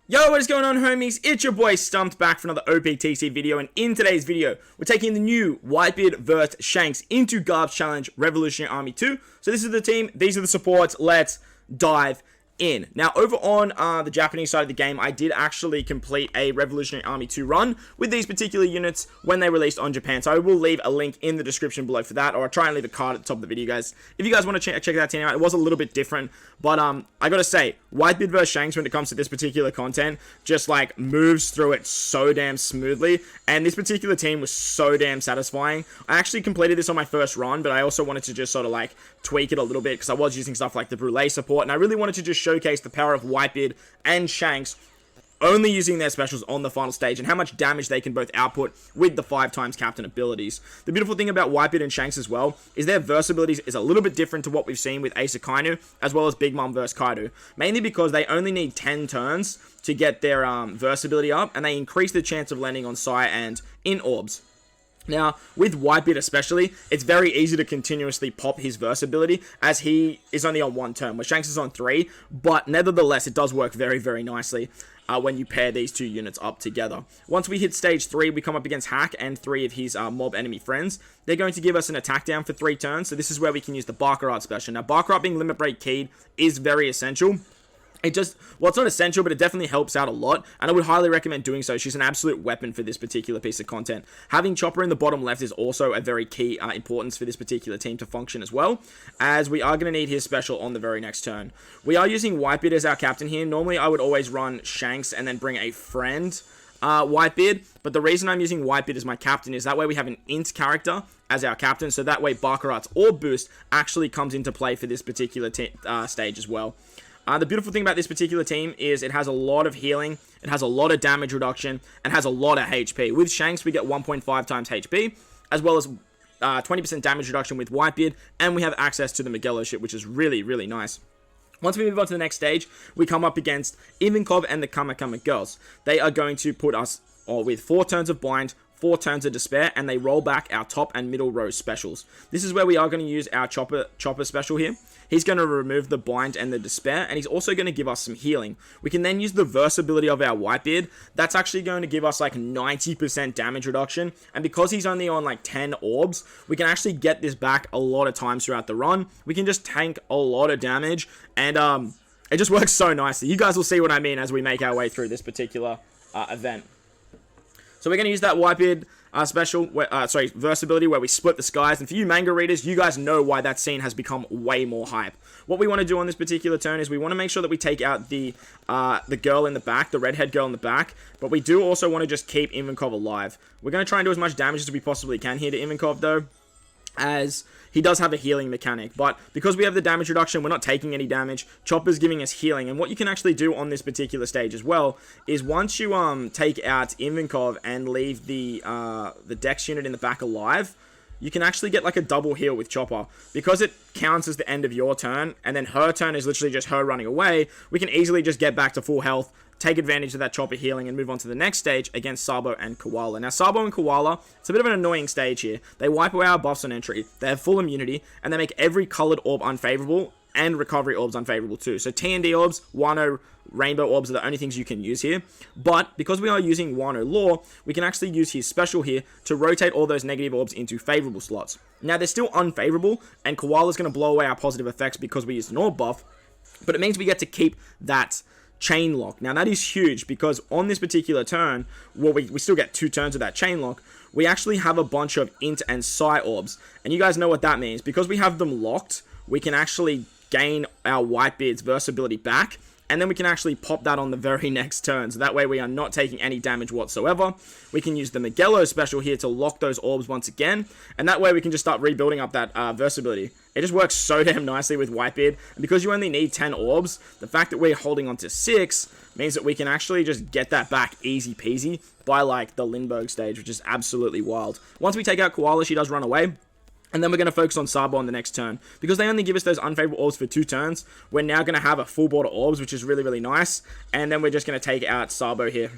Yo, what is going on, homies? It's your boy Stumped back for another OPTC video, and in today's video, we're taking the new Whitebeard vs Shanks into Garp Challenge Revolutionary Army 2. So this is the team, these are the supports, let's dive in. Now, over on the Japanese side of the game, I did actually complete a Revolutionary Army 2 run with these particular units when they released on Japan, so I will leave a link in the description below for that, or I'll try and leave a card at the top of the video, guys. If you guys want to check that team out, it was a little bit different, but I gotta say, Whitebeard vs Shanks, when it comes to this particular content, just like moves through it so damn smoothly, and this particular team was so damn satisfying. I actually completed this on my first run, but I also wanted to just sort of like tweak it a little bit, because I was using stuff like the Brûlé support, and I really wanted to just showcase the power of Whitebeard and Shanks only using their specials on the final stage and how much damage they can both output with the 5x captain abilities. The beautiful thing about Whitebeard and Shanks as well is their versatility is a little bit different to what we've seen with Ace Akainu as well as Big Mom vs Kaido, mainly because they only need 10 turns to get their versatility up, and they increase the chance of landing on Sai and in orbs. Now, with Whitebeard especially, it's very easy to continuously pop his versatility, as he is only on 1 turn, where Shanks is on 3, but nevertheless, it does work very, very nicely when you pair these two units up together. Once we hit stage 3, we come up against Hack and 3 of his mob enemy friends. They're going to give us an attack down for 3 turns, so this is where we can use the Barker Art special. Now, Barker Art being limit break keyed is very essential. Well, it's not essential, but it definitely helps out a lot, and I would highly recommend doing so. She's an absolute weapon for this particular piece of content. Having Chopper in the bottom left is also a very key importance for this particular team to function as well, as we are going to need his special on the very next turn. We are using Whitebeard as our captain here. Normally, I would always run Shanks and then bring a friend Whitebeard, but the reason I'm using Whitebeard as my captain is that way we have an int character as our captain, so that way Barker Art's Orb Boost actually comes into play for this particular stage as well. The beautiful thing about this particular team is it has a lot of healing, it has a lot of damage reduction, and has a lot of HP. With Shanks, we get 1.5 times HP, as well as 20% damage reduction with Whitebeard, and we have access to the Magello ship, which is really, really nice. Once we move on to the next stage, we come up against EGOgotic and the Kamakama Girls. They are going to put us with 4 turns of Blind, 4 turns of Despair, and they roll back our top and middle row specials. This is where we are going to use our Chopper special here. He's going to remove the Blind and the Despair, and he's also going to give us some healing. We can then use the versatility of our Whitebeard. That's actually going to give us like 90% damage reduction, and because he's only on like 10 orbs, we can actually get this back a lot of times throughout the run. We can just tank a lot of damage, and it just works so nicely. You guys will see what I mean as we make our way through this particular event. So we're going to use that Whitebeard special, versatility, where we split the skies. And for you manga readers, you guys know why that scene has become way more hype. What we want to do on this particular turn is we want to make sure that we take out the girl in the back, the redhead girl in the back. But we do also want to just keep EGOgotic alive. We're going to try and do as much damage as we possibly can here to EGOgotic, though, as he does have a healing mechanic, but because we have the damage reduction, we're not taking any damage. Chopper's giving us healing, and what you can actually do on this particular stage as well is once you take out EGOgotic and leave the Dex unit in the back alive, you can actually get like a double heal with Chopper. Because it counts as the end of your turn, and then her turn is literally just her running away, we can easily just get back to full health, take advantage of that Chopper healing, and move on to the next stage against Sabo and Koala. Now, Sabo and Koala, it's a bit of an annoying stage here. They wipe away our buffs on entry, they have full immunity, and they make every colored orb unfavorable, and recovery orbs unfavorable too. So TND orbs, Wano, rainbow orbs are the only things you can use here. But because we are using Wano Law, we can actually use his special here to rotate all those negative orbs into favorable slots. Now, they're still unfavorable, and Koala's going to blow away our positive effects because we used an orb buff, but it means we get to keep that chain lock. Now, that is huge because on this particular turn, well, we still get 2 turns of that chain lock. We actually have a bunch of int and psi orbs, and you guys know what that means. Because we have them locked, we can actually gain our Whitebeard's versatility back, and then we can actually pop that on the very next turn, so that way we are not taking any damage whatsoever. We can use the Magello special here to lock those orbs once again, and that way we can just start rebuilding up that versatility. It just works so damn nicely with Whitebeard, and because you only need 10 orbs, the fact that we're holding on to 6 means that we can actually just get that back easy peasy by like the Lindbergh stage, which is absolutely wild. Once we take out Koala, she does run away. And then we're going to focus on Sabo on the next turn. Because they only give us those unfavorable orbs for 2 turns, we're now going to have a full board of orbs, which is really, really nice. And then we're just going to take out Sabo here.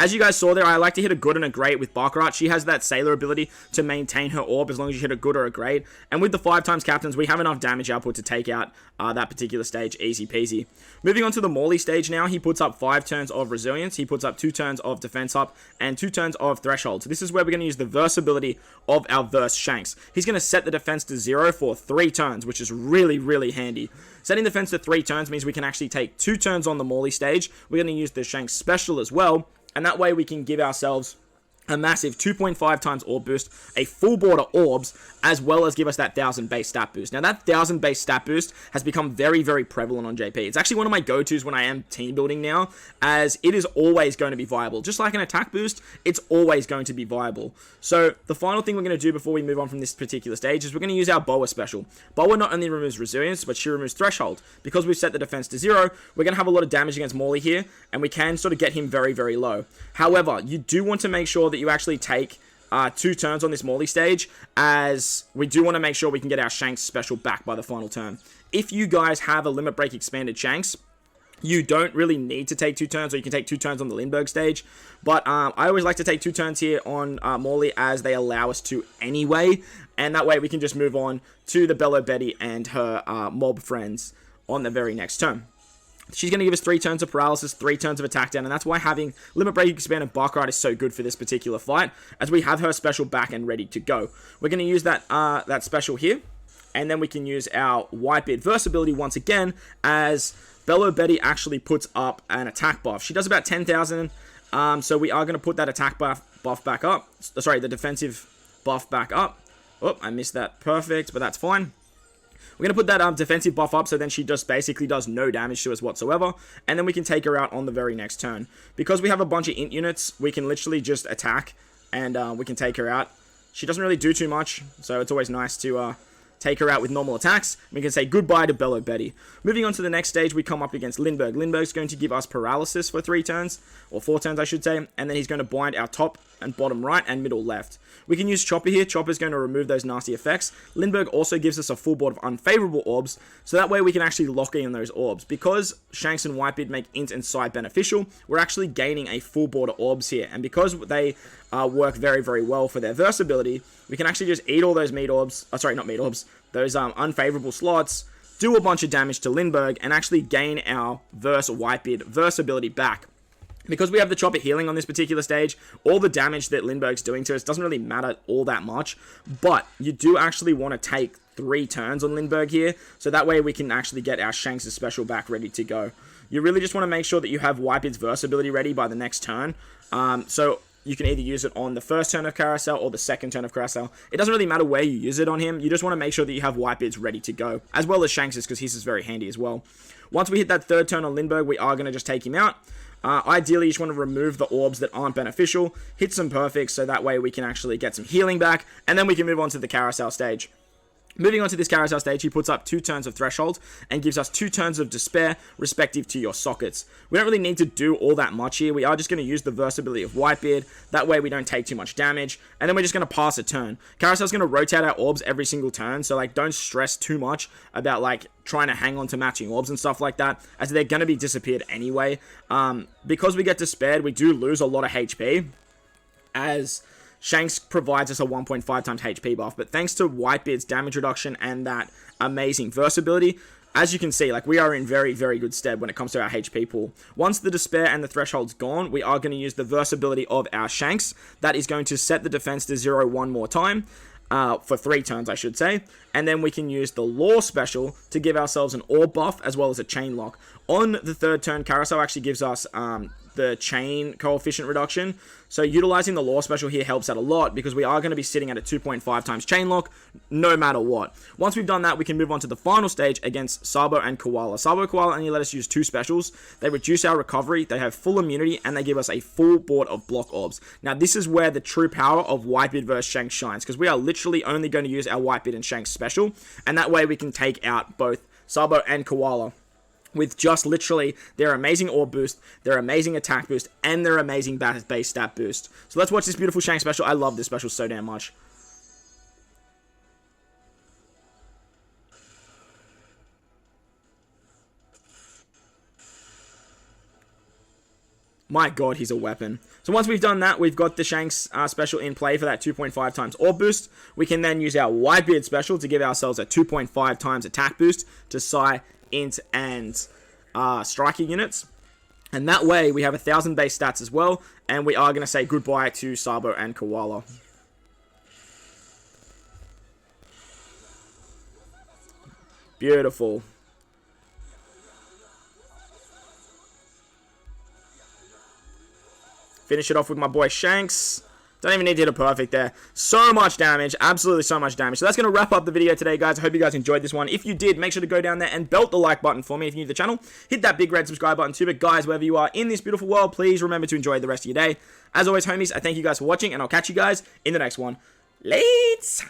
As you guys saw there, I like to hit a good and a great with Barkrat. She has that Sailor ability to maintain her orb as long as you hit a good or a great. And with the 5x captains, we have enough damage output to take out that particular stage easy peasy. Moving on to the Morley stage now, he puts up 5 turns of resilience, he puts up 2 turns of defense up, and 2 turns of threshold. So this is where we're going to use the versatility of our verse Shanks. He's going to set the defense to 0 for 3 turns, which is really, really handy. Setting defense to 3 turns means we can actually take 2 turns on the Morley stage. We're going to use the Shanks special as well, and that way we can give ourselves a massive 2.5 times orb boost, a full board of orbs, as well as give us that 1000 base stat boost. Now that 1000 base stat boost has become very, very prevalent on JP. It's actually one of my go-tos when I am team building now, as it is always going to be viable. Just like an attack boost, it's always going to be viable. So the final thing we're going to do before we move on from this particular stage is we're going to use our Boa special. Boa not only removes resilience, but she removes threshold. Because we've set the defense to 0, we're going to have a lot of damage against Morley here, and we can sort of get him very, very low. However, you do want to make sure that you actually take 2 turns on this Morley stage, as we do want to make sure we can get our Shanks special back by the final turn. If you guys have a limit break expanded Shanks, you don't really need to take 2 turns, or you can take 2 turns on the Lindbergh stage. But I always like to take 2 turns here on Morley, as they allow us to anyway, and that way we can just move on to the Bello Betty and her mob friends on the very next turn. She's going to give us 3 turns of paralysis, 3 turns of attack down, and that's why having Limit Break Expanded Barkrat is so good for this particular fight, as we have her special back and ready to go. We're going to use that that special here, and then we can use our Whitebeard versatility once again, as Bello Betty actually puts up an attack buff. She does about 10,000, so we are going to put that attack buff back up. Sorry, the defensive buff back up. Oh, I missed that. Perfect, but that's fine. We're going to put that defensive buff up, so then she just basically does no damage to us whatsoever, and then we can take her out on the very next turn. Because we have a bunch of int units, we can literally just attack, and we can take her out. She doesn't really do too much, so it's always nice to take her out with normal attacks. We can say goodbye to Bello Betty. Moving on to the next stage, we come up against Lindbergh. Lindbergh's going to give us paralysis for 3 turns, or 4 turns I should say, and then he's going to bind our top and bottom right and middle left. We can use Chopper here. Chopper's going to remove those nasty effects. Lindbergh also gives us a full board of unfavorable orbs, so that way we can actually lock in those orbs. Because Shanks and Whitebeard make int and side beneficial, we're actually gaining a full board of orbs here, and because they work very, very well for their versatility, we can actually just eat all those meat orbs, sorry, not meat orbs, those unfavorable slots, do a bunch of damage to Lindbergh, and actually gain our Whitebeard versatility back. Because we have the Chopper healing on this particular stage, all the damage that Lindbergh's doing to us doesn't really matter all that much, but you do actually want to take 3 turns on Lindbergh here, so that way we can actually get our Shanks' special back ready to go. You really just want to make sure that you have Whitebeard's versatility ready by the next turn, so you can either use it on the first turn of Carousel or the second turn of Carousel. It doesn't really matter where you use it on him, you just want to make sure that you have Whitebeard's ready to go, as well as Shanks', because his is very handy as well. Once we hit that 3rd turn on Lindbergh, we are going to just take him out. Ideally, you just want to remove the orbs that aren't beneficial, hit some perfects, so that way we can actually get some healing back, and then we can move on to the Carousel stage. Moving on to this Carousel stage, he puts up 2 turns of Threshold and gives us 2 turns of Despair, respective to your sockets. We don't really need to do all that much here. We are just going to use the versatility of Whitebeard. That way we don't take too much damage. And then we're just going to pass a turn. Carousel's going to rotate our orbs every single turn, so like don't stress too much about like trying to hang on to matching orbs and stuff like that, as they're going to be disappeared anyway. Because we get Despaired, we do lose a lot of HP, as Shanks provides us a 1.5 times HP buff, but thanks to Whitebeard's damage reduction and that amazing versatility, as you can see, like we are in very, very good stead when it comes to our HP pool. Once the Despair and the Threshold's gone, we are going to use the versatility of our Shanks. That is going to set the defense to 0 one more time, for 3 turns I should say, and then we can use the Law special to give ourselves an orb buff as well as a chain lock. On the 3rd turn, Carousel actually gives us the chain coefficient reduction, so utilizing the Law special here helps out a lot, because we are going to be sitting at a 2.5 times chain lock no matter what. Once we've done that, we can move on to the final stage against Sabo and Koala. Sabo and Koala only let us use 2 specials. They reduce our recovery, they have full immunity, and they give us a full board of block orbs. Now this is where the true power of Whitebeard versus Shanks shines, because we are literally only going to use our Whitebeard and Shanks special, and that way we can take out both Sabo and Koala with just literally their amazing orb boost, their amazing attack boost, and their amazing base stat boost. So let's watch this beautiful Shanks special. I love this special so damn much. My god, he's a weapon. So once we've done that, we've got the Shanks special in play for that 2.5 times orb boost. We can then use our Whitebeard special to give ourselves a 2.5 times attack boost to Psi, Int, and striker units. And that way, we have 1,000 base stats as well. And we are going to say goodbye to Sabo and Koala. Beautiful. Finish it off with my boy Shanks. Don't even need to hit a perfect there. So much damage. Absolutely so much damage. So that's going to wrap up the video today, guys. I hope you guys enjoyed this one. If you did, make sure to go down there and belt the like button for me if you're new to the channel. Hit that big red subscribe button too. But guys, wherever you are in this beautiful world, please remember to enjoy the rest of your day. As always, homies, I thank you guys for watching, and I'll catch you guys in the next one. Lates!